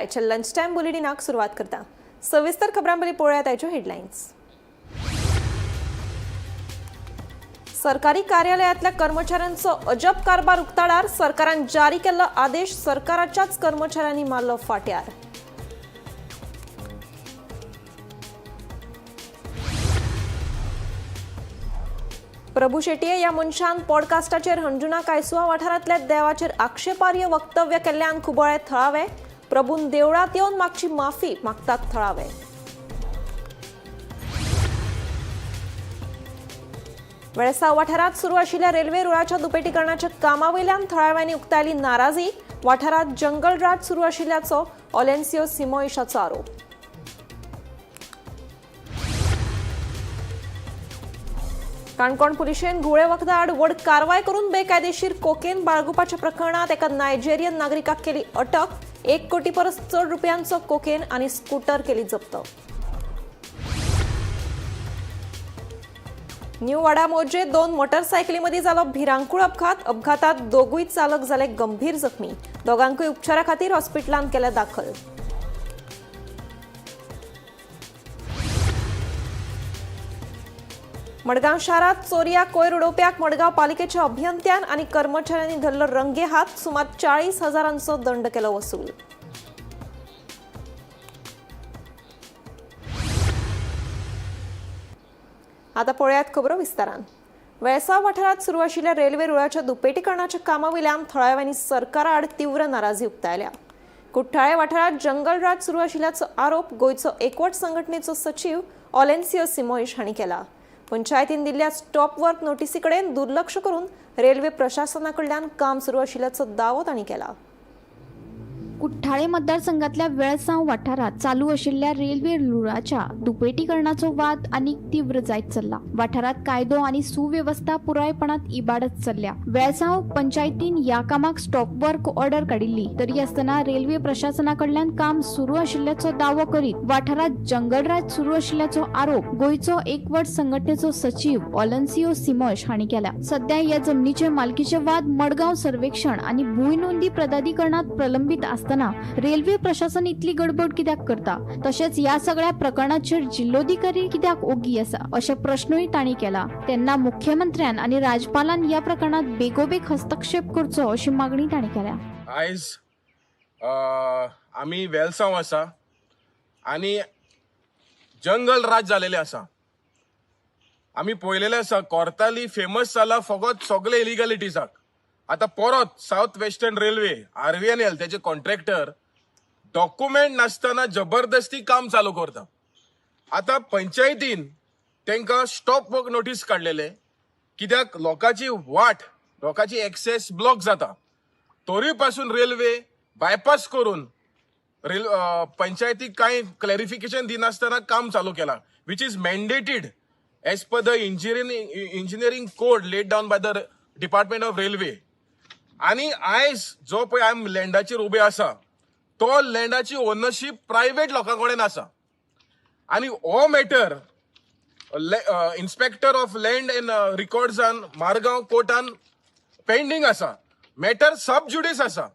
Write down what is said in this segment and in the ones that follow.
Lunch time बुलेटिनाक सुरुवात करता सविस्तर खबरांबली पळोवया ताच्यो हेडलायन्स। सरकारी कार्यालयातल्या कर्मचाऱ्यांचो अजब कारभार उक्ताडार सरकारान जारी केल्लो आदेश सरकाराच्याच कर्मचाऱ्यांनी मारलो फाट्यार। प्रभू शेटये ह्या मनशान पॉडकास्टाचेर हंजुना कायसुआ वाठारांतल्या देवाचेर आक्षेपार्ह वक्तव्य केल्ल्यान खुबळे थळावे। प्रभून देवळात येवन मागची माफी मागतात थळावे। वेळसाव वाठारात सुरू आशिल्ल्या रेल्वे रुळाच्या दुपेटीकरणाच्या कामावयल्यान थळाव्यांनी उक्तायली नाराजी। वाठारात जंगल राज सुरू आशिल्ल्याचो ऑलेन्सियो सिमोइशाचो आरोप। काणकोण पुलिशेन घुळे वखदा आड व्हड कारवाय करून बेकायदेशीर कोकेन बाळगुपाच्या प्रकरणात एका नायजेरियन नागरिकाक केली अटक। 1 कोटी परस चड रुपयांचो कोकेन आणि स्कूटर केली जप्त। न्यू वाडा मोजे 2 मोटरसायकलींमदी जालो भिरांकूळ अपघात। अपघातात दोगूय चालक जाले गंभीर जखमी। दोगांकूय उपचारा खातीर हॉस्पिटलांत केले दाखल। मडगांव शारात चोरया कोयर उडोवप्याक मडगांव पालिकेच्या अभियंत्यान आणि कर्मचाऱ्यांनी धरलो रंगे हात। सुमार 40,000 दंड केलो वसूल। आता पळयात खबरो विस्तारान। वेळसाव वाठारात सुरू आशिल्ल्या रेल्वे रुळाच्या दुपेटीकरणाच्या कामावयल्यान थळाव्यांनी सरकारा आड तीव्र नाराजी उक्तायल्या। कुठ्ठाळे वाठारात जंगल राज सुरू आशिल्ल्याचो आरोप गोंयचो एकवट संघटनेचो सचिव ऑलेन्सियो सिमोइश हांणी केला। पंचायतीन दिल्ल्या स्टॉप वर्क नोटिसी कडेन दुर्लक्ष करून रेल्वे प्रशासनाकडल्यान काम सुरू आशिल्ल्याचो दावो तांणी केला। कुठ्ठाळे मतदारसंघातल्या वेळसाव वाठारात चालू आशिल्ल्या रेल्वे रुळाच्या दुपेटीकरणाचो वाद आनीक तीव्र जायत चल्ला। वाठारात कायदो आनी सुव्यवस्था पुरायपणात इबाडत चल्ल्या। वेळसाव पंचायतीन ह्या कामाक स्टॉप वर्क ऑर्डर काडिल्ली, तरी आसतना रेल्वे प्रशासनाकडल्यान काम सुरू आशिल्ल्याचो दावो करीत वाठारात जंगलराज सुरू आशिल्ल्याचो आरोप गोंयचो एकवट संघटनेचो सचिव ऑलेन्सियो सिमोइश हांणी केला। सध्या ह्या जमनीचे मालकीचे वाद मडगांव सर्वेक्षण आनी भूंय नोंदी प्राधिकरणात प्रलंबित आसता रेल्वे प्रशासन इतली गडबड कित्याक करता, तशेंच या सगळ्या प्रकरणाचेर जिल्लोधिकारी कित्याक ओगी आसा अशे प्रश्नूय तांणी केला। तेन्ना मुख्यमंत्र्यान आनी राज्यपालान या प्रकरणात बेगोबेग हस्तक्षेप करचो अशी मागणी तांणी केल्या। आयज आमी वेलसांव आसा आनी जंगल राज जालेले आसा। आमी पळयलेले आसा कोर्ताली फेमस जाला फकत सगळे इलिगलिटीजाक। आता परत साउथ वेस्टर्न रेल्वे RVNL त्याचे कॉन्ट्रॅक्टर डॉक्युमेंट नासतना जबरदस्ती काम चालू करता। आता पंचायतीन तांकां स्टॉप वर्क नोटीस काडलेले, कित्याक लोकांची वाट लोकांची एक्सेस ब्लॉक जाता। तरी पासून रेल्वे बायपास करून पंचायतीक कांय क्लॅरिफिकेशन दिनासतना काम चालू केला, which is mandated as per the engineering code laid down by the department of railway. आणि आयज जो पळय आमी लँडाचेर उबे आसा तो लँडाची ओनरशीप प्रायव्हेट लोकां कडेन आसा। आणि हो matter inspector of land and रिकॉर्ड्सान मारगांव कोर्टान पेंडिंग आसा। मॅटर सब ज्युडिस आसा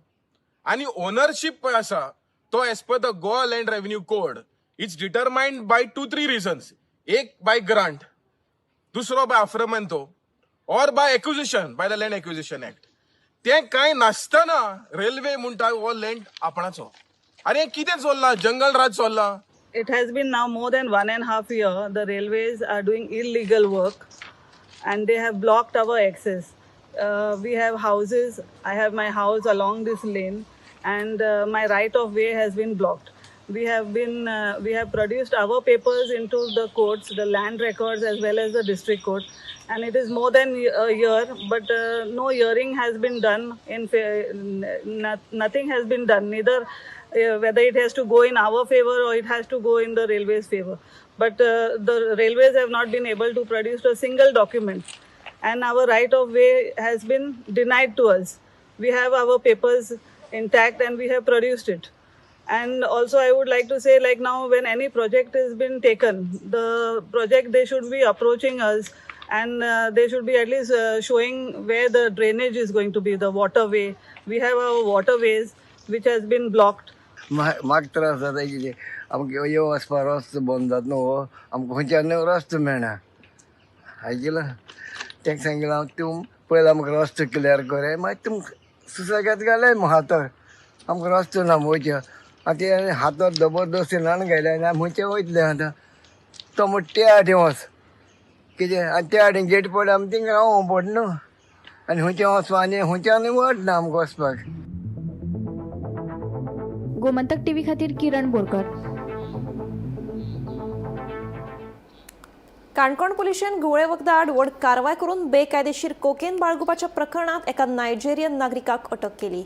आणि ओनरशीप पळय आसा तो as per the Goa land revenue code it's determined by 2-3 reasons. एक बाय ग्रांट, दुसरो बाय अफ्रमेंतो or by acquisition by the land acquisition act. ते काय नासतना रेल्वे म्हणटा हो लँड आपणाचो। अरे कितें चल्ला, जंगल राज चल्ला। It has been now more than 1.5 years. The railways are doing illegal work and they have blocked our access. We have houses. I have my house along this lane and my right of way has been blocked. We have produced our papers into the courts, the land records as well as the district court, and it is more than a year, but no hearing has been done. Nothing has been done, neither whether it has to go in our favor or it has to go in the railways favor. But the railways have not been able to produce a single document, and our right of way has been denied to us. We have our papers intact and we have produced it. And also I would like to say, like now when any project has been taken, the project, they should be approaching us and they should be at least showing where the drainage is going to be, the waterway. We have our waterways which has been blocked. म्हाका त्रास जाता कितें आमकां यो वचपा रस्तो बंद जाता न्हू आमकां खंयच्यान रस्तो मेळना आयकलां ताका सांगलें हांव तूं पयलीं आमकां रस्तो क्लियर कर मागीर तुमकां सुसेगाद घालय हातर आमकां रस्तो ना वयचो आतां हातर जबरदस्ती ल्हान घायले आनी आमी खंयचे वयतले आतां तो म्हणटा त्या वाटेन वच कितें आनी त्या वाटेन गेट पडले आमी थिंगा रावूं पड न्हू आनी खंयचे वचपा आनी खंयच्यान वट ना आमकां वचपाक. गोमंतक टीव्ही खातीर किरण बोरकर. काणकोण पुलिशेन गुळे वखदा आड व्हड कारवाय करून बेकायदेशीर कोकेन बाळगुपाच्या प्रकरणात एका नायजेरियन नागरिकाक अटक केली.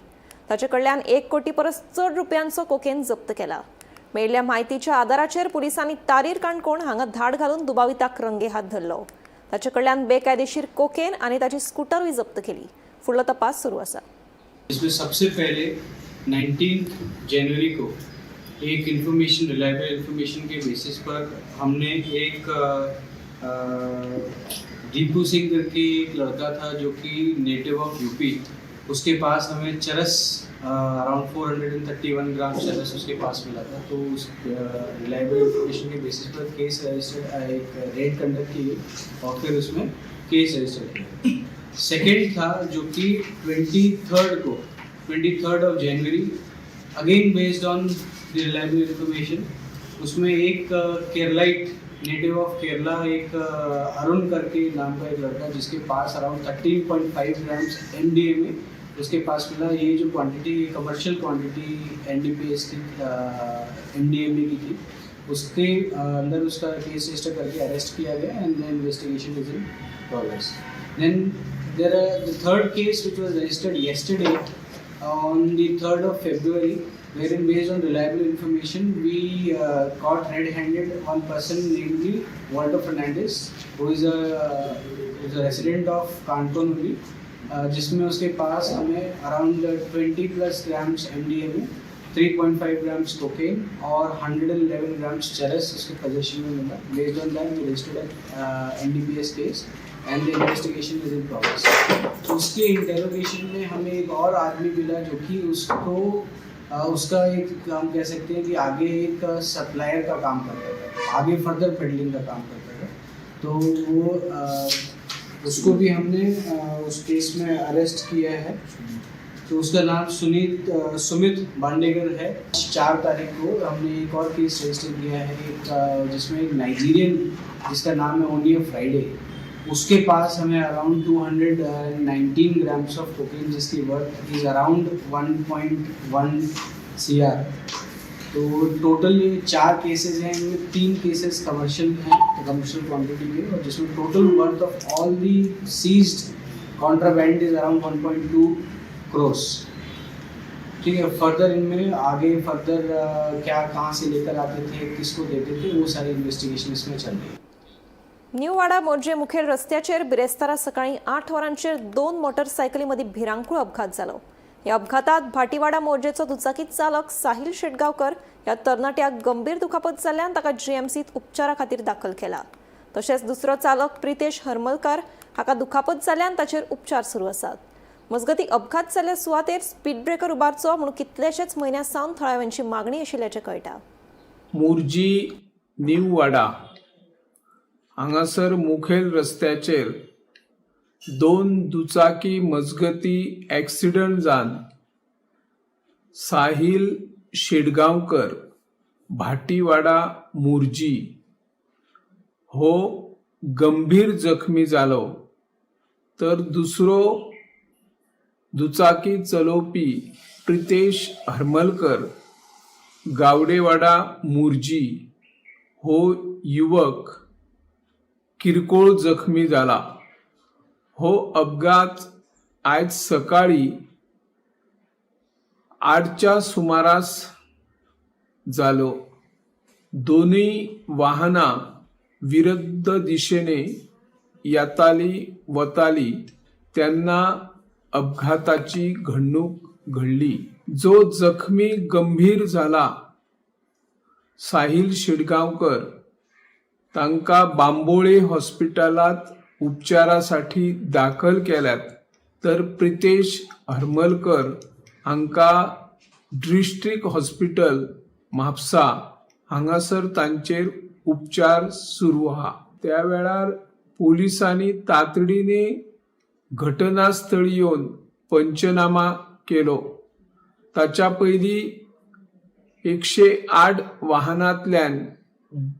ताचे कडल्यान 1 कोटी परस चड रुपयांचो कोकेन जप्त केला. मेळिल्ल्या म्हायतीच्या आदाराचेर पुलिसांनी तारीर काणकोण हांगा धाड घालून दुबाविताक रंगे हात धरलो. ताचे कडल्यान बेकायदेशीर कोकेन आनी ताची स्कूटरूय जप्त केली. फुडलो तपास सुरू आसा. इसमें सबसे पहले 19 जनवरी को एक रिलायबल इंफॉर्मेशन के बेसिस पर हमने एक दीपू सिंह करके एक लड़का था जो कि नेटिव ऑफ यूपी, उसके पास हमें चरस अराउंड 431 ग्राम चरस उसके पास मिला था. तो उस रिलायबल इंफॉर्मेशन के बेसिस पर केस रजिस्टर्ड एक रेड कंडक्ट की और फिर उसमें केस रजिस्टर्ड किया. सेकेंड था जो कि 23rd of January again based on the reliable information, उसमें एक केरलाइट नेटिव ऑफ केरला एक अरुण करके नाम का एक लड़का जिसके पास अराउंड 13.5 ग्राम्स MDMA उसके पास मिला. ये जो क्वांटिटी कमर्शियल क्वांटिटी NDPS की MDMA की थी उसके अंदर उसका केस रजिस्टर करके अरेस्ट किया गया and then investigation is in progress. Then there are the third case which was registered yesterday on the 3rd of February, wherein based on reliable information we caught red-handed one person namely Walter Fernandez, who is a resident of Canton only, जिसमें उसके पास हमें around 20+ grams MDMA, 3.5 grams cocaine और 111 grams चरस उसके possession में मिला. Based on that we registered an NDPS case and the investigation is in progress. उसके इंटेरोगेशन में हमें एक और आदमी मिला जो कि उसको उसका एक हम कह सकते हैं कि आगे एक सप्लायर का काम करता था, आगे फर्दर पेडलिंग का काम करता था. तो वो उसको भी हमने उस केस में अरेस्ट किया है. तो उसका नाम सुमित बांडेगर है. 4 तारीख को हमने एक और केस रजिस्टर किया है एक जिसमें एक नाइजीरियन जिसका नाम है ओनियो फ्राइडे, उसके पास हमें अराउंड 219 ग्राम्स ऑफ कोकेन जिसकी वर्थ इज अराउंड 1.1 CR. तो टोटल ये 4 केसेस हैं, इनमें 3 केसेस कमर्शियल हैं, कमर्शियल क्वांटिटी के, और जिसमें total worth of all the seized contraband is around 1.2 crores. ठीक है. फर्दर इनमें आगे फर्दर क्या कहाँ से लेकर आते थे, किसको देते थे, वो सारी इन्वेस्टिगेशन इसमें चल रही है. न्यू वाडा मोर्जे मुखेल रस्त्याचेर बिरेस्तारा सकाळी 8 वरांचेर 2 मोटरसायकली मदीं भिरांकूळ अपघात जालो. ह्या अपघातात भाटीवाडा मोर्जेचो दुचाकी चालक साहिल शेटगांवकर ह्या तरणाट्याक गंभीर दुखापत जाल्ल्यान ताका GMCत उपचारा खातीर दाखल केला. तशेंच दुसरो चालक प्रितेश हरमलकार हाका दुखापत जाल्ल्यान ताचेर उपचार सुरू आसात. मजगतीं अपघात जाल्ल्या सुवातेर स्पीड ब्रेकर उबारचो म्हणून कितलेशेच म्हयन्या सावन थळाव्यांची मागणी आशिल्ल्याचें कळटा. मोर्जी न्यू वाडा हांगासर मुखेल रस्त्याचेर 2 दुचाकी मजगती ॲक्सिडंट जावन साहिल शेटगांवकर भाटीवाडा मोर्जी हो गंभीर जखमी जालो, तर दुसरो दुचाकी चलोवपी प्रितेश हरमलकर गावडेवाडा मोर्जी हो युवक किरकोळ जखमी जाला. हो अपघात आज सकाळी 8च्या सुमारास जालो. दोन्ही वाहनां विरुद्ध दिशेने येताली वताली तेन्ना अपघाताची घडणूक घडली. जो जखमी गंभीर झाला साहिल शेटगांवकर तांकां बांबोळे हॉस्पिटलात उपचारासाठी दाखल केल्यात, तर प्रितेश हरमलकर हांकां डिस्ट्रिक्ट हॉस्पिटल म्हापसा हांगासर तांचेर उपचार सुरू आहा. त्या वेळार पोलिसांनी तातडीने घटनास्थळी येवन पंचनामा केलो. ताच्या पयलीं 108 वाहनांतल्यान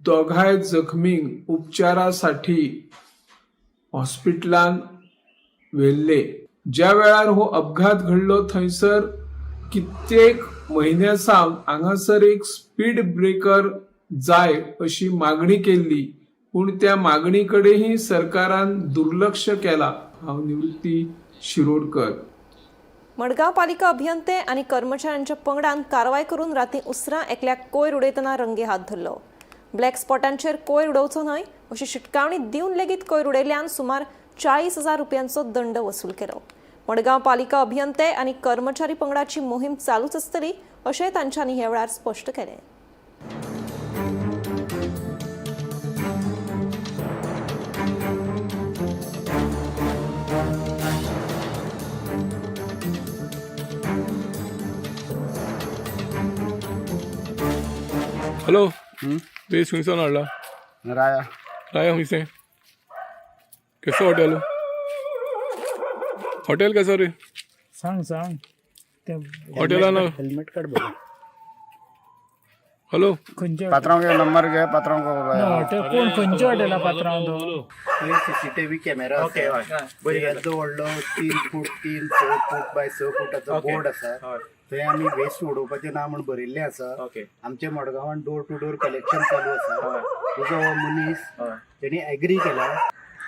दोघांय जखमींक उपचारासाठी हॉस्पिटलांत व्हेल्ले. ज्या वेळार हो अपघात घडलो थंयसर कित्येक म्हयन्या सावन हांगासर एक स्पीड ब्रेकर जाय अशी मागणी केल्ली, पूण त्या मागणी कडेनही सरकारान दुर्लक्ष केला. हांव निवृत्ती शिरोडकर. मडगांव पालिका अभियंते आणि कर्मचाऱ्यांच्या पंगडान कारवाय करून राती उसरां एकल्याक कोयर उडयतना रंगे हात धरलो. ब्लॅक स्पॉटांचेर कोयर उडोवचो न्हय अशी शिटकावणी दिवन लेगीत कोयर उडयल्ल्यान सुमार 40,000 रुपयांचो दंड वसूल केलो. मडगांव पालिका अभियंते आणि कर्मचारी पंगडाची मोहीम चालूच आसतली अशें तांच्यांनी ह्या वेळार स्पश्ट केलें. हॅलो बेस खंयसान हाडला? राया राया खंयचें? कसो हॉटेल कसो रे? सांग ते हॉटेलान हेल्मेट काढ बघ. हॅलो खंयच्या पात्रांव नंबर घे. पात्रांव हॉटेल कोण खंयच्या हॉटेला पात्रांव तो? सीसीटीव्ही कॅमेरा येदो व्हडलो 3 फूट 3 6 फूट बाय 6 फुटाचो बोर्ड आसा. थंय आमी वेस्ट उडोवपाचें ना म्हण बरयल्लें आसा. आमच्या मडगांवान डोर टू डोर कलेक्शन चालू आसा. तुजो हो मनीस तेणी एग्री केला.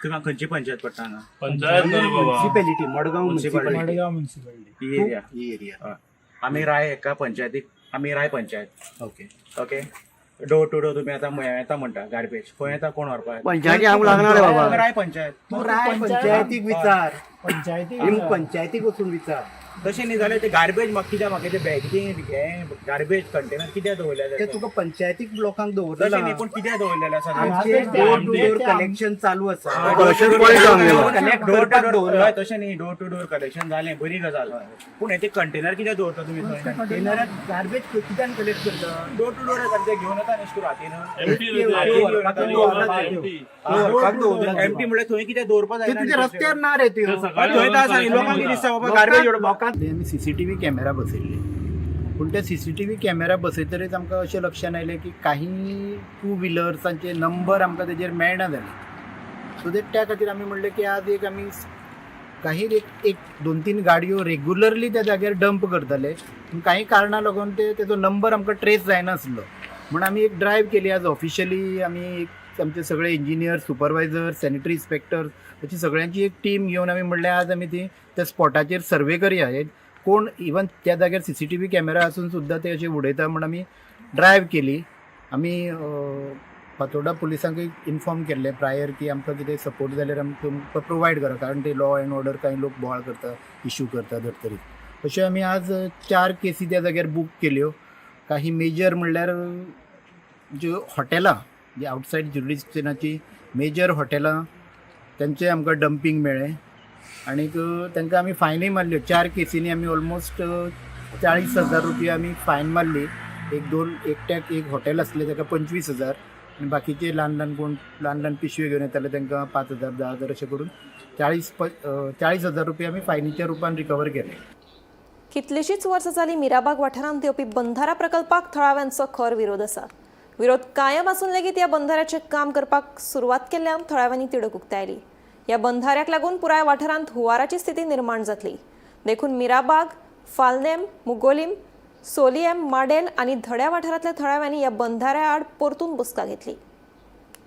तुका खंयची पंचायत पडटा हांगा? Municipality Margao municipality Margao municipality ही एरिया. आमी राय एका पंचायतीक आमी राय panchayat. Okay okay. Door to door तुमी आतां येता म्हणटा गार्बेज खंय येता कोण व्हरपाक? पंचायती हांव लागना रे बाबा. राय पंचायत. तूं राय पंचायतीक विचार. पंचायती पंचायतीक वचून विचार. तशें न्ही जाल्यार ते गार्बेज म्हाका ते बॅगीन गार्बेज कंटेनर कित्याक दवरलेले? ते तुका पंचायतीक लोकांक तशें दवरलेला. न्ही पूण कित्याक दवरलेले आसा? डोर टू डोर कलेक्शन चालू आसा. डोर टू डोर तशें न्ही. डोर टू डोर कलेक्शन जालें बरी गजाल. पूण ते कंटेनर कित्याक दवरता तुमी थंय? कंटेनरात गार्बेज कित्यान कलेक्ट करता? डोर टू डोर ते घेवन येता न्ही रातीन. एमटी म्हणल्यार थंय कित्याक दवरपा ते तुझ्या रस्त्यार ना रे त्यो. थंय आसा न्ही लोकांक कितें दिसता बाबा गार्बेज उडोवपाक. आमी सीसीटीव्ही कॅमेरा बसयल्ले. पूण त्या सीसीटीव्ही कॅमेरा बसयतरीच आमकां अशें लक्षांत आयलें की काही 2 व्हिलर्सांचे नंबर आमकां तेजेर मेळना जाले. सो त्या खातीर आमी म्हणलें की आज आमी काही एक 2-3 गाडयो रेग्युलरली त्या जाग्यार डंप करताले. पूण काही कारणां लागून तेजो नंबर आमकां ट्रेस जायनासलो. म्हण आमी एक ड्रायव्ह केली. आज ऑफिशियली आमी आमचे सगळे इंजिनियर, सुपरवायझर, सॅनिटरी इन्स्पेक्टर अशी सगळ्यांची एक टीम घेवन आमी म्हणलें आज आमी ती त्या स्पॉटाचेर सर्वे करया. कोण इवन त्या जाग्यार सीसीटीव्ही कॅमेरा आसून सुद्दां ते अशें उडयता म्हण आमी ड्रायव्ह केली. आमी फातोर्डा पुलिसांकूय इन्फॉर्म केल्लें प्रायर की आमकां कितें सपोर्ट जाल्यार आमी तुमकां प्रोवायड करा. कारण ते लॉ एंड ऑर्डर कांय लोक बोवाळ करता, इश्यू करता धर्तरीत. अशें आमी आज 4 केसी त्या जाग्यार बूक केल्यो. काही मेजर म्हणल्यार ज्यो हॉटेलां जी आवटसायड ज्युरिडिक्शनाची मेजर हॉटेलां त्यांचे आमकां डंपींग मेळ्ळें. आनीक तांकां आमी फायनय मारल्यो. 4 केसींनी आमी ऑलमोस्ट 40,000 रुपया आमी फायन मारली. एकट्याक एक हॉटेल आसलें ताका 25,000 आनी बाकीचे ल्हान पिशवे घेवन येताले तांकां 5,000 10,000 अशें करून 40,000 रुपया आमी फायनीच्या रुपान रिकवर केले. कितलीशींच वर्सां जालीं मिराबाग वाठारांत येवपी बंधारा प्रकल्पाक थळाव्यांचो खर विरोध आसा. विरोध कायम आसून लेगीत ह्या बंधाऱ्याचें काम करपाक सुरवात केल्ल्यान थळाव्यांनी तिडक उक्तायली. ह्या बंधाऱ्याक लागून पुराय वाठारांत हुंवाराची स्थिती निर्माण जातली. देखून मिराबाग, फालनेम, मुगोलीम, सोलियम, माडेल आनी धड्या वाठारांतल्या थळाव्यांनी ह्या बंधाऱ्या आड परतून बसका घेतली.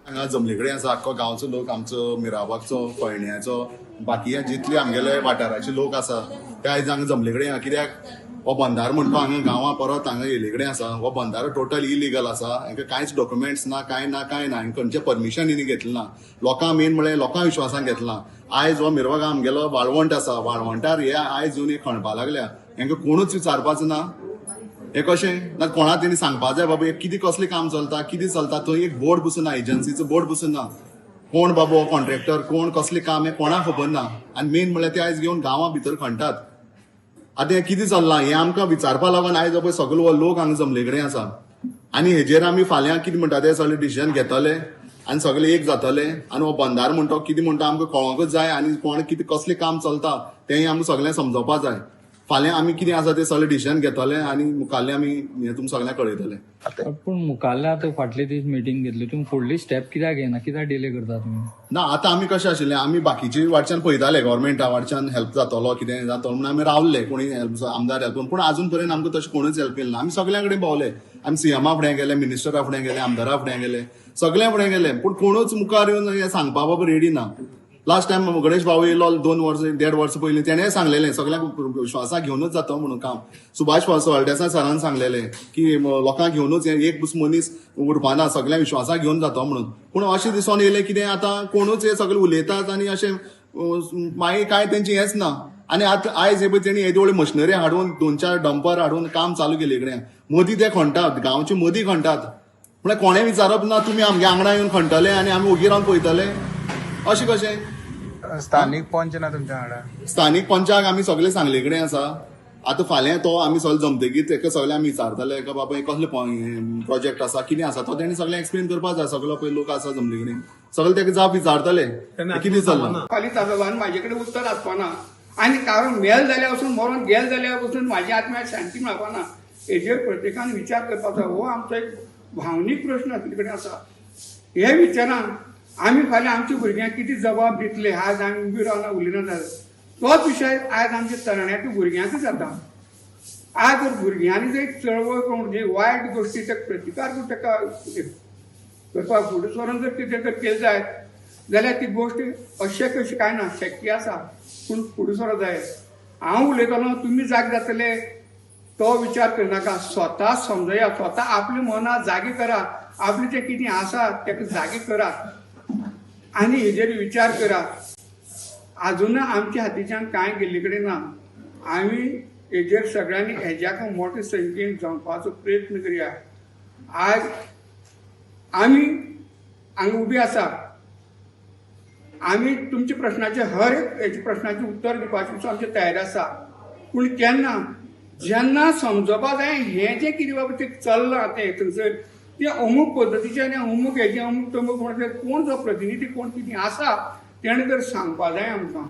हांगा जमले कडेन आसा आख्खो गांवचो लोक आमचो मिराबागचो, फोयण्याचो, बाकी जितले आमगेले वाठाराचे लोक आसा ते आयज हांगा जमले कडेन आहा. कित्याक हो बंधारो म्हणटा हांगा गांवां परत हांगा येयले कडेन आसा. हो बंधारो टोटल इलिगल आसा. हांकां कांयच डॉक्युमेंट्स ना, कांय ना. हांगा खंयचें परमिशन हिणी घेतलें ना. लोकां मेन म्हळ्यार लोकां विश्वासान घेतला. आयज हो मिरवाग आमगेलो वाळवंट आसा. वाळवंटार हे आयज येवन खणपा लागल्या. हांकां कोणूच विचारपाचें ना. हे कशें ना कोणा तेणी सांगपा जाय बाबा कितें कसलें काम चलता, कितें चलता. थंय एक बोर्ड बसून ना, एजन्सीचो बोर्ड बसून ना. कोण बाबा हो कॉन्ट्रॅक्टर, कोण कसलें काम हें कोणाक खबर ना. आनी मेन म्हळ्यार ते आयज घेवन गांवां भितर खणटात. आतां हें कितें चल्लां हें आमकां विचारपा लागून आयज पळय सगळो लोक हांगा जमले कडेन आसा आनी हेजेर आमी फाल्यां कितें म्हणटा तें सगळें डिसिजन घेतले आनी सगळे एक जातले आनी हो बंदार म्हणटा कितें म्हणटा आमकां कळोंकच जाय आनी कोण कितें कसलें काम चलता तेंय आमकां सगळ्यांक समजोवपा जाय फाल्यां आमी कितें आसा तें सगळें डिसिजन घेतले आनी मुखाल्लें आमी हें तुमकां सगळ्यांक कळयतले. पूण मुखाल्ले आतां फाटले दीस मिटींग घेतली तुमी फुडली स्टेप कित्याक घेना कित्याक डिले करता तुमी? ना आतां आमी कशें आशिल्लें आमी बाकीचे वाटच्यान पळयताले गव्हर्मेंटा वाटच्यान हेल्प जातलो कितें जातलो म्हणून आमी रावल्ले कोणी आमदार हेल्प पूण आजून पर्यंत आमकां तशें कोणूच हेल्प केलें ना. आमी सगळ्या कडेन भोंवले आमी सीएमा फुडें गेले मिनिस्टरा फुडें गेले आमदारा फुडें गेले सगळ्या फुडें गेले पूण कोणूच मुखार येवन हें सांगपा बाबा रेडी ना. लास्ट टायम गणेश भाऊ येयलो 2 वर्सां 1.5 वर्सां पयलीं तेणें सांगलेलें सगळ्यांक विश्वासाक घेवनूच जाता म्हणून काम. सुभाष फळदेसाय सरान सांगलेलें की लोकांक घेवनूच एक मनीस उरपाना सगळ्यांक विश्वासाक घेवन जाता म्हणून पूण अशें दिसून येयलें कितें आतां कोणूच हे सगळे उलयतात आनी अशें मागीर कांय तेंचें हेंच ना. आनी आतां आयज हे पळय तेणी येदे व्हडले मशिनरी हाडून 2-4 डंपर हाडून काम चालू केले कडेन मदीं ते खणटात गांवचे मदीं खणटात म्हळ्यार कोणें विचारप ना तुमी आमगे आंगणा येवन खणटले आनी आमी ओगी रावन पळयतले अशें कशें. स्थानिक पंच ना तुमच्या वांगडा? स्थानिक पंचाक आमी सगळे सांगले कडेन आसा आतां फाल्यां तो आमी सगळे जमतकीर तेका सगळे आमी विचारतले का बाबा कसले प्रोजेक्ट आसा कितें आसा तो तेणी सगळें एक्सप्लेन करपाक जाय. सगळो पळय लोक आसा जमले कडेन सगळे तेका जाप विचारतले कितें चल्लां. खाली ताजोबान म्हाजे कडेन उत्तर आसपाना आनी कारण मेल जाल्यार वचून मरून गेल जाल्यार वचून म्हाजी आत्म्याक शांती मेळपाना. हेजेर प्रत्येकान विचार करपाचो हो आमचो एक भावनीक प्रश्न आपले कडेन आसा. हे विचारान आमी फाल्यां आमच्या भुरग्यांक कितें जबाब दितले आज आमी उबी रावना उलयना जाल्यार तोच विशय आयज आमच्या तरणाट्या भुरग्यांक जाता. आज जर भुरग्यांनी जर एक चळवळ करून जे वायट गोश्टीचे प्रतिकार करून ताका करपाक फुडें सरून जर कितें जर केलें जाय जाल्यार ती गोश्ट अशक्य अशी कांय ना शक्य आसा पूण फुडें सरो जाय. हांव उलयतलो तुमी जाग जातले तो विचार करनाका स्वता समजया स्वता आपले मना जागे करा आपले जें कितें आसा तेका जागे करा आनी हेजेर विचार करा. अजून आमच्या हातीच्यान कांय गेल्ले कडेन ना. आमी हेजेर सगळ्यांनी हेज्याक मोठे संख्येन जमपाचो प्रयत्न करया. आज आमी हांगा उबी आसा आमी तुमच्या प्रश्नाचे हर एक हेच्या प्रश्नाचें उत्तर दिवपाचें आमचे तयार आसा पूण केन्ना जेन्ना समजोवपा जाय हें जें कितें बाबा तें चल्लां तें थंयसर तें अमूक पद्दतीचें आनी अमूक हेजें अमूक तमूक म्हणटा कोण जो प्रतिनिधी कोण कितें आसा तेणें तर सांगपा जाय आमकां.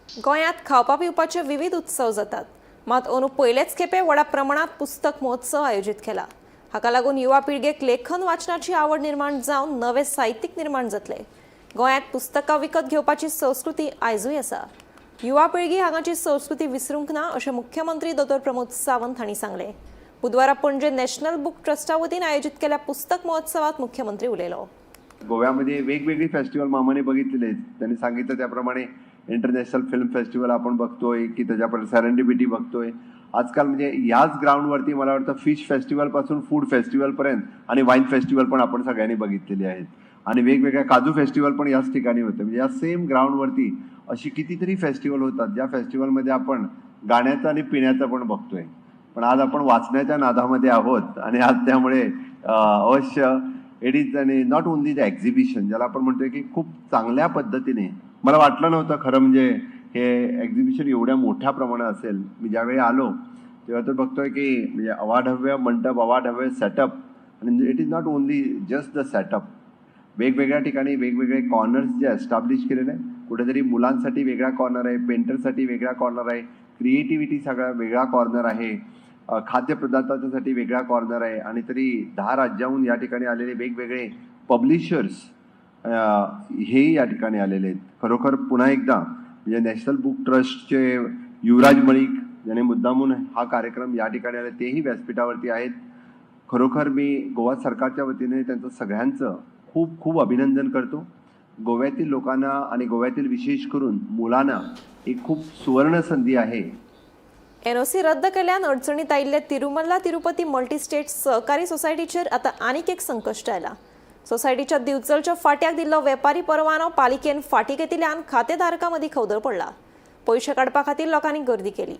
गोंयांत खावपा पिवपाचे विविध उत्सव जातात मात अंदू पयलेच खेपे व्हडा प्रमाणात पुस्तक महोत्सव आयोजीत केला. हाका लागून युवा पिळगेक लेखन वाचनाची आवड निर्माण जावन नवे साहित्यीक निर्माण जातले. गोंयांत पुस्तकां विकत घेवपाची संस्कृती आयजूय आसा. युवा पिळगी हांगाची संस्कृती विसरूंक ना अशें मुख्यमंत्री डॉ. प्रमोद सावंत हांणी सांगलें. बुधवारा पणजे नॅशनल बुक ट्रस्टा वतीन आयोजित केल्या पुस्तक महोत्सवात मुख्यमंत्री उलयलो. गोव्यामध्ये वेगवेगळी फेस्टिवल मामाने बघितलेले त्यांनी सांगितलं त्याप्रमाणे इंटरनॅशनल फिल्म फेस्टिवल आपण बघतोय की त्याच्यापर्यंत सेरेंडिपिटी बघतोय. आजकाल म्हणजे याच ग्राउंडवरती मला वाटतं फिश फेस्टिवल पासून फूड फेस्टिवल पर्यंत आणि वाईन फेस्टिवल पण आपण सगळ्यांनी बघितलेली आहेत आणि वेगवेगळ्या काजू फेस्टिवल पण याच ठिकाणी होते. म्हणजे या सेम ग्राउंडवरती अशी कितीतरी फेस्टिवल होतात ज्या फेस्टिवलमध्ये आपण गाण्याचं आणि पिण्याचं पण बघतोय. पण आज आपण वाचण्याच्या नादामध्ये आहोत आणि आज त्यामुळे अवश्य इट इज आणि नॉट ओनली द एक्झिबिशन ज्याला आपण म्हणतोय की खूप चांगल्या पद्धतीने मला वाटलं नव्हतं खरं म्हणजे हे एक्झिबिशन एवढ्या मोठ्या प्रमाणात असेल. मी ज्यावेळी आलो तेव्हा तर बघतोय की म्हणजे अवाढव्य मंडप अवाढव्य सेटअप आणि it is not only just the setup. वेगवेगळ्या ठिकाणी वेगवेगळे कॉर्नर्स जे एस्टॅब्लिश केलेले आहे. कुठेतरी मुलांसाठी वेगळा कॉर्नर आहे पेंटरसाठी वेगळा कॉर्नर आहे क्रिएटिव्हिटी सगळा वेगळा कॉर्नर आहे खाद्यपदार्थांसाठी वेगळा कॉर्नर आहे आणि तरी 10 राज्याहून या ठिकाणी आलेले वेगवेगळे पब्लिशर्स हेही या ठिकाणी आलेले आहेत. खरोखर पुन्हा एकदा म्हणजे नॅशनल बुक ट्रस्टचे युवराज मलिक ज्याने मुद्दामून हा कार्यक्रम या ठिकाणी आले तेही व्यासपीठावरती आहेत. खरोखर मी गोवा सरकारच्या वतीने त्यांचं सगळ्यांचं खूप खूप अभिनंदन करतो. गोव्यातील लोकांना आणि गोव्यातील विशेष करून मुलांना एक खूप सुवर्ण संधी आहे. एनओसी रद्द केल्यान अडचणीत आयिल्ल्या तिरुमल्ला तिरुपती मल्टीस्टेट सहकारी सोसायटीचेर आतां आनीक एक संकश्ट आयला. सोसायटीच्या दिवचलच्या फाट्याक दिल्लो वेपारी परवानो पालिकेन फाटी घेतिल्ल्यान खातेधारकां मदीं खवदळ पडला. पयशे काडपा खातीर लोकांनी गर्दी केली.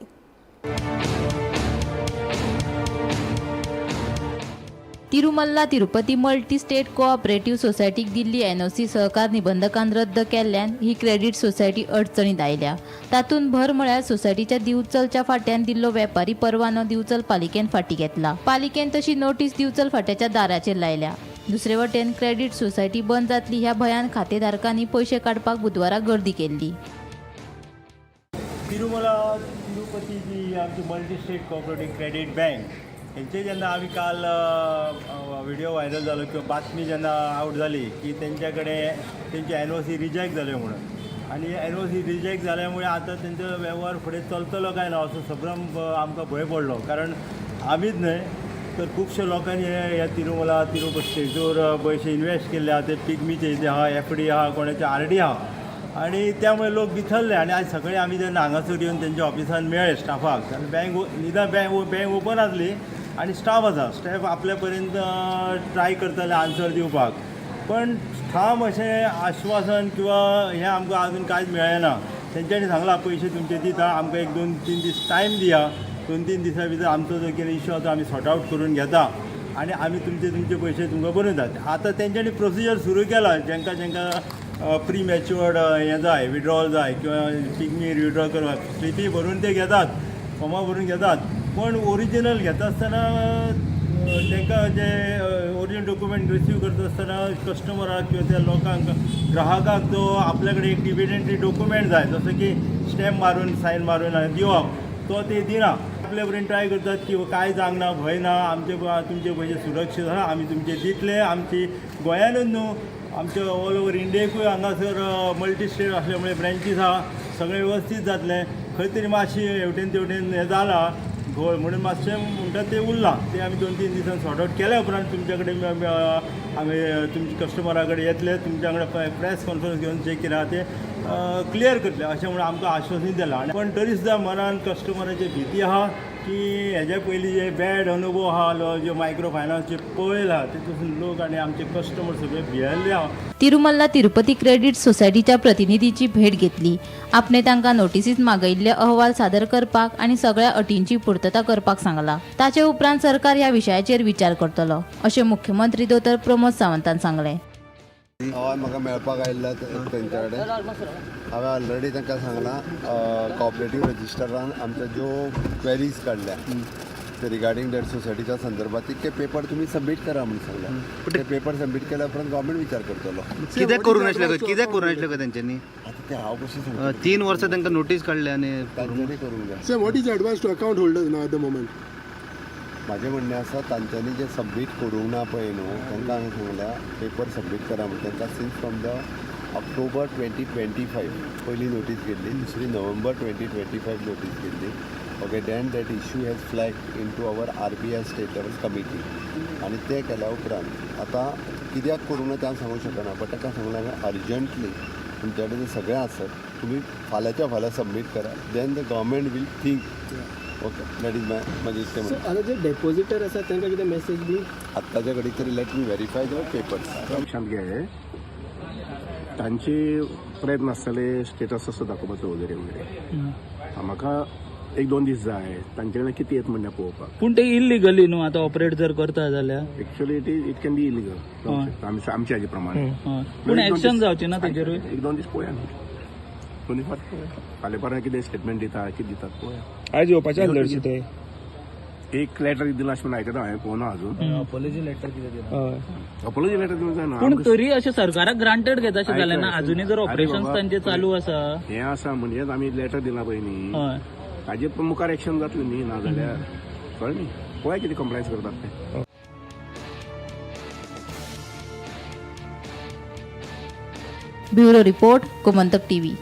Tirumala Tirupati multi state cooperative सोसायटीक दिल्ली एनओसी सहकार निबंधकान रद्द केल्ल्यान ही क्रेडीट सोसायटी अडचणीत आयल्या. तातूंत भर म्हळ्यार सोसायटीच्या दिवचलच्या फाट्यान दिल्लो वेपारी परवानो दिवचल पालिकेन फाटी घेतला. पालिकेन तशी नोटीस दिवचल फाट्याच्या दाराचेर लायल्या. दुसरे वटेन क्रेडीट सोसायटी बंद जातली ह्या भयान खातेधारकांनी पयशे काडपाक बुधवारा गर्दी केल्ली. तिरुमला तिरुपती जी आमची multi state cooperative credit bank हेंचे जेन्ना आमी काल व्हिडिओ व्हायरल जालो किंवा बातमी जेन्ना आवट जाली की तेंच्या कडेन तेंचे एनओसी रिजेक्ट जाले म्हणून आनी एनओसी रिजेक्ट जाल्यामुळे आतां तेंचो वेव्हार फुडें चलतलो काय ना असो सगळो आमकां भंय पडलो. कारण आमीच न्हय तर खुबशे लोकांनी ह्या तिरुमला तिरुपती स्टेटीवर पयशे इन्वेस्ट केल्ले आहा. ते पिग्मीचे आहा, एफडी आहा, कोणाचे आरडी आहा आणि त्यामुळे लोक भिथरले. आणि आज सकाळी आमी जेन्ना हांगासर येवन तेंच्या ऑफिसान मेळ्ळे स्टाफाक आनी बँक ओपन आसली आणि स्टाफ आसा. स्टाफ आपल्या पर्यंत ट्राय करताले आन्सर दिवपाक, पण ठाम अशें आश्वासन किंवा हें आमकां आजून कांयच मेळ्ळें ना. तेंच्यांनी सांगलां पयशे तुमचे दिता, आमकां 1-2-3 दीस टायम दिया. 2-3 दिसां भितर आमचो जो कितें इश्यू आसा आमी सॉर्ट आवट करून घेता आनी आमी तुमचे पयशे तुमकां भरून दितात. आतां तेंच्यांनी प्रोसिजर सुरू केला. जेंका प्री मॅच्युअर्ड हें जाय, विड्रॉल जाय किंवा पिग्मी विड्रॉ करपाक स्लिपी भरून ते घेतात, फॉर्मां भरून घेतात. पण ओरिजिनल घेता आसतना तांकां जे ओरिजिनल डॉक्युमेंट रिसीव करता आसतना कस्टमराक किंवा त्या लोकांक ग्राहकाक जो आपल्या कडेन एक डिपेंडंटली डॉक्युमेंट जाय, जसो की स्टॅम्प मारून सायन मारून दिवप, तो ते दिना. आपल्या पर्यंत ट्राय करतात की काय जावंक भंय ना, तुमचे पयशे सुरक्षीत आसा, आमी तुमचे दितले. आमची गोंयानूच न्हू, आमच्या ऑल ओवर इंडियेकूय हांगासर मल्टी स्टेट आसल्यामुळे ब्रँचीस आहा, सगळें वेवस्थीत जातलें. खंय तरी मातशी हेवटेन तेवटेन हें जाला घोळ म्हणून मातशें म्हणटा तें उरलां. ते आमी 2-3 दिसान सॉर्ट आवट केल्या उपरांत तुमच्या कडेन आमी तुमच्या कस्टमरा कडेन येतले, तुमच्या कडेन प्रेस कॉन्फरन्स घेवन जे कितें आहा तें क्लियर करतले अशें म्हणून आमकां आश्वासन दिलां. पण तरी सुद्दां मनान कस्टमराची भीती आहा की हेज्या पयलीं जे बॅड अनुभव आहा जे मायक्रो फायनान्सचे पळयला तेतून लोक आनी आमचे कस्टमर सगळे भियेल्ले आहा. तिरुमल्ला तिरुपती क्रेडीट सोसायटीच्या प्रतिनिधीची भेट घेतली. आपणे तांकां नोटिसीत मागयिल्ले अहवाल सादर करपाक आनी सगळ्या अटींची पूर्तता करपाक सांगला. ताचे उपरांत सरकार ह्या विशयाचेर विचार करतलो अशें मुख्यमंत्री दोतोर प्रमोद सावंतान सांगलें. हय, म्हाका मेळपाक आयिल्लो तेंच्या कडेन. हांवें ऑलरेडी तांकां सांगलां कॉपरेटीव रजिस्टरान आमच्यो ज्यो क्वेरीज काडल्या रिगार्डींग दॅट सोसायटीच्या संदर्भात तितके पेपर तुमी सबमीट करा म्हणून सांगल्या. ते पेपर सबमीट केल्या उपरांत गव्हर्मेंट विचार करतलो. कित्याक करूं नासले तेंच्यांनी? आतां ते हांव कशें सांगता, 3 वर्सां तांकां नोटीस काडल्या आनी तांच्यांनी करूंक जाय. Sir, what is advance to account holders now at the moment? म्हाजें म्हणणें आसा तांच्यांनी जे सबमीट करूंक ना पळय न्हू, तांकां हांवें सांगल्या पेपर सबमीट करा म्हणून. तांकां सिन्स फ्रॉम द ऑक्टोबर 2025 पयली नोटीस गेल्ली, दुसरी नोव्हेंबर 2025 नोटीस गेल्ली. Okay, then that issue has flag into our RBI state committee आनी ते केल्या उपरांत आतां कित्याक करूंक ना तें हांव सांगूंक शकना. बट ताका सांगलें हांवें अर्जंटली तुमच्या कडेन सगळें आसत, तुमी फाल्यांच्या फाल्यां सबमीट करा. Then the government will think. Okay, that is म्हाजें इतकें म्हणटा. आतां जे डेपोजिटर आसा तांकां कितें मेसेज बी? आत्ताच्या घडी तरी let me verify the papers. लक्षात घे, तांचे प्रयत्न आसतले स्टेटस असो दाखोवपाचो वगैरे वगैरे. म्हाका 1-2 दीस जाय तांचे कडेन कितें येत म्हणटा पळोवपाक. पूण ते इल्लिगली न्हू आतां ऑपरेट जर करता जाल्यार. Actually it can be illegal आमच्या हाजे प्रमाणे. पूण एक्शन जावची ना तेजेरूय. 1-2 दीस पळोवया न्ही, दोनी फावट पळोवया. फाल्यां परत कितें स्टेटमेंट दिता कितें दितात पळोवया. आयज येवपाचे आसले ते. एक लेटर दिला अशें म्हणून आयकता हांवें, पळोवना अजून. अपॉलॉजी लेटर कितें दिला? अपॉलॉजी लेटर दिवंक जायना. पूण तरी अशें सरकाराक ग्रांटेड घेता अशें जालें ना? अजुनूय जर ऑपरेशन तांचे चालू आसा. हें आसा म्हणजे आमी लेटर दिला पळय न्ही, हय, ताजेर पण मुखार एक्शन जातलें न्ही, ना जाल्यार कळ्ळें न्ही. पळय कितें कंप्लायन्स करतात ते. Bureau report, Gomantak TV.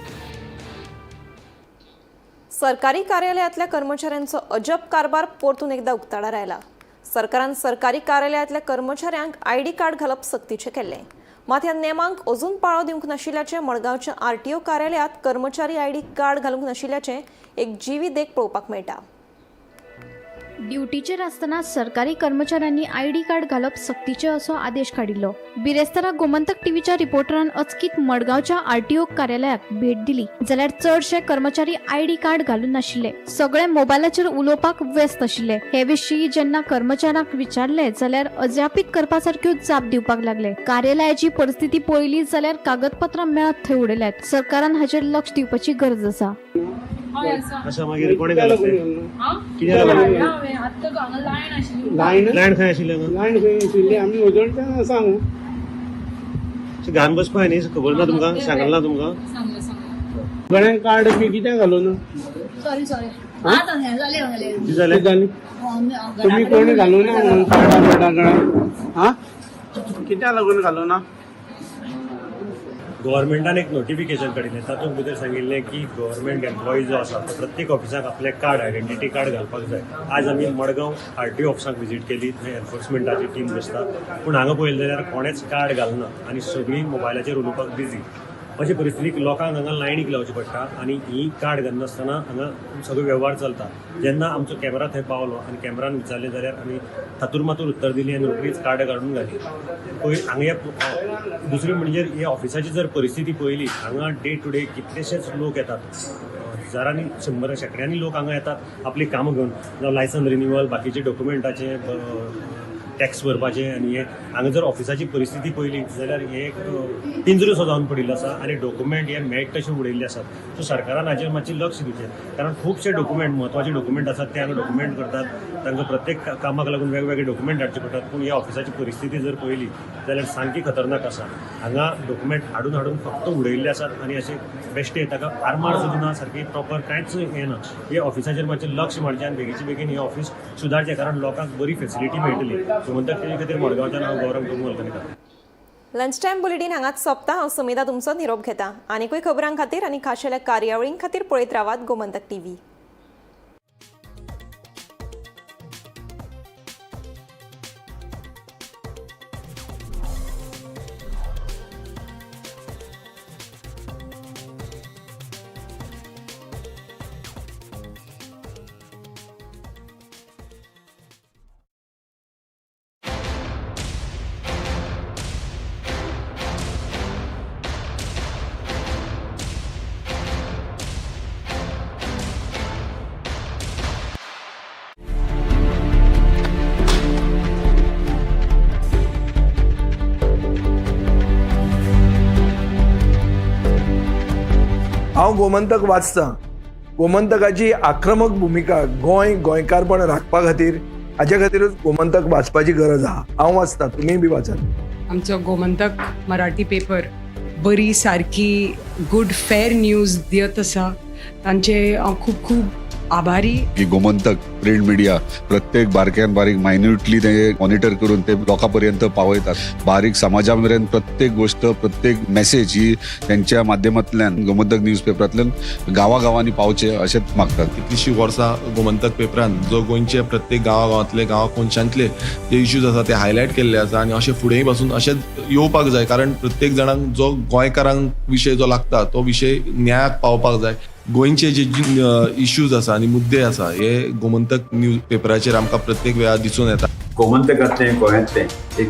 सरकारी कार्यालयातल्या कर्मचाऱ्यांचो अजब कारभार परतून एकदा उक्ताडार आयला. सरकारान सरकारी कार्यालयातल्या कर्मचाऱ्यांक ID कार्ड घालप सक्तीचें केल्लें. मात ह्या नेमांक अजून पाळो दिवंक नाशिल्ल्याचें मडगांवच्या RTO कार्यालयात कर्मचारी ID कार्ड घालूंक नाशिल्ल्याचें एक जिवी देख पळोवपाक मेळटा. ड्युटीचेर आसतना सरकारी कर्मचाऱ्यांनी ID कार्ड घालप सक्तीचे असो आदेश काडिल्लो. बिरेस्तारा गोमंतक टीव्हीच्या रिपोर्टरान अचकीत मडगांवच्या RTO कार्यालयाक भेट दिली जाल्यार चडशे कर्मचारी ID कार्ड घालून नाशिल्ले. सगळे मोबायलाचेर उलोवपाक व्यस्त आशिल्ले. हे विशीं जेन्ना कर्मचाऱ्यांक विचारले जाल्यार अजापीत करपासारक्यो जाप दिवपाक लागले. कार्यालयाची परिस्थिती पळयली जाल्यार कागदपत्रां मेळत थंय उडयल्यात. सरकारान हाचेर लक्ष दिवपाची गरज आसा. मागीर कोणी घालप लायन खंय आशिल्ले आमी उजळटा सांगू घान बसपाय न्ही खबर ना तुमकां सांगलें ना तुमकां गळ्यांत कार्ड बी कित्याक घालून तुम्ही कोणी घालूना म्हणून कार्डा गळ्यांत हा कित्याक लागून घालूना. गव्हर्मेंटान एक नोटिफिकेशन काडिल्लें तातूंत भितर सांगिल्लें की गव्हर्मेंट एम्प्लॉई जो आसा तो प्रत्येक ऑफिसाक आपलें कार्ड आयडेंटिटी कार्ड घालपाक जाय. आज आमी मडगांव RTO ऑफिसाक विजीट केली, थंय एनफोर्समेंटाची टीम बसता, पूण हांगा पळयलें जाल्यार कोणेच कार्ड घालना आनी सगळीं मोबायलाचेर उलोवपाक बिजी. अशे परिस्थितीक लोकांक हांगा लायनीक लावची पडटा आनी ही कार्ड घालनासतना हांगा सगळो वेव्हार चलता. जेन्ना आमचो कॅमेरा थंय पावलो आनी कॅमेरान विचारलें जाल्यार आमी तातूंत मातूर उत्तर दिलीं आनी रोखडीच कार्ड काडून घाली. हांगा दुसरी म्हणजे हे ऑफिसाची जर परिस्थिती पळयली, हांगा डे टू डे कितलेशेच लोक येतात, हजारांनी शेकड्यांनी लोक हांगा येतात आपली कामां घेवन, जावं लायसन रिन्युअल, बाकीचे डॉक्युमेंटाचे, टॅक्स भरपाचें. आनी हे हांगा जर ऑफिसाची परिस्थिती पळयली जाल्यार हे एक पिंजरो जावन पडिल्लो आसा आनी डॉक्युमेंट हे मेळट तशे उडयल्ले आसात. सो सरकारान हाचेर मातशें लक्ष दिवचें, कारण खुबशे डॉक्युमेंट म्हत्वाचे डॉक्युमेंट आसात ते हांगा डॉक्युमेंट करतात. तांकां प्रत्येक कामाक लागून वेगवेगळे डॉक्युमेंट हाडचे पडटात. पूण ह्या ऑफिसाची परिस्थिती जर पळयली जाल्यार सामकी खतरनाक आसा. हांगा डॉक्युमेंट हाडून फक्त उडयल्ले आसात आनी अशे बेश्टे ताका आरमार सुद्दां ना, सारकी प्रॉपर कांयच हें ना. हे ऑफिसाचेर मातशें लक्ष मारचें आनी बेगीचे बेगीन हे ऑफिस सुदारचें, कारण लोकांक बरी फेसिलिटी मेळटली. गोमंतक टीव्ही खातीर मडगांवच्यान हांव गौरव कुंवलकर. लंच टायम बुलेटिन हांगाच सोंपता. हांव सुमेधा तुमचो निरोप घेता. आनीकूय खबरां खातीर आनी खाशेल्या कार्यावळीं खातीर पळयत रावात गोमंतक टीव्ही. हांव गोमंतक वाचतां. गोमंतकाची आक्रमक भुमिका गोंयकारपण राखपा खातीर हाचे खातीरच गोमंतक वाचपाची गरज आहा. हांव वाचतां, तुमीय बी वाचात. आमचो गोमंतक मराठी पेपर बरी सारकी गुड फेर न्यूज दियत आसा. तांचे हांव खूब खूब आभारी. की गोमंतक प्रिंट मिडिया प्रत्येक बारक्यान बारीक मायन्युटली ते मॉनिटर करून ते लोकांपर्यंत पावयतात. बारीक समाजा मेरेन प्रत्येक गोष्ट, प्रत्येक मेसेज ही त्यांच्या माध्यमांतल्यान गोमंतक न्यूज पेपरांतल्यान गांवागांवांनी पावचे अशेंच मागतात. कितलींशीं वर्सां गोमंतक पेपरान जो गोंयचे प्रत्येक गांवागांवांतले कोनशांतले जे इश्यूज आसा ते हायलायट केल्ले आसा आनी अशें फुडेंय पासून अशेंच येवपाक जाय, कारण प्रत्येक जाणांक जो गोंयकारांक विशय जो लागता तो विशय न्यायाक पावपाक जाय. गोंयचे जे इश्यूज आसा आनी मुद्दे आसा हे गोमंतक न्यूज पेपराचेर आमकां प्रत्येक वेळार दिसून येता. गोमंतकांतलें गोंयांतलें एक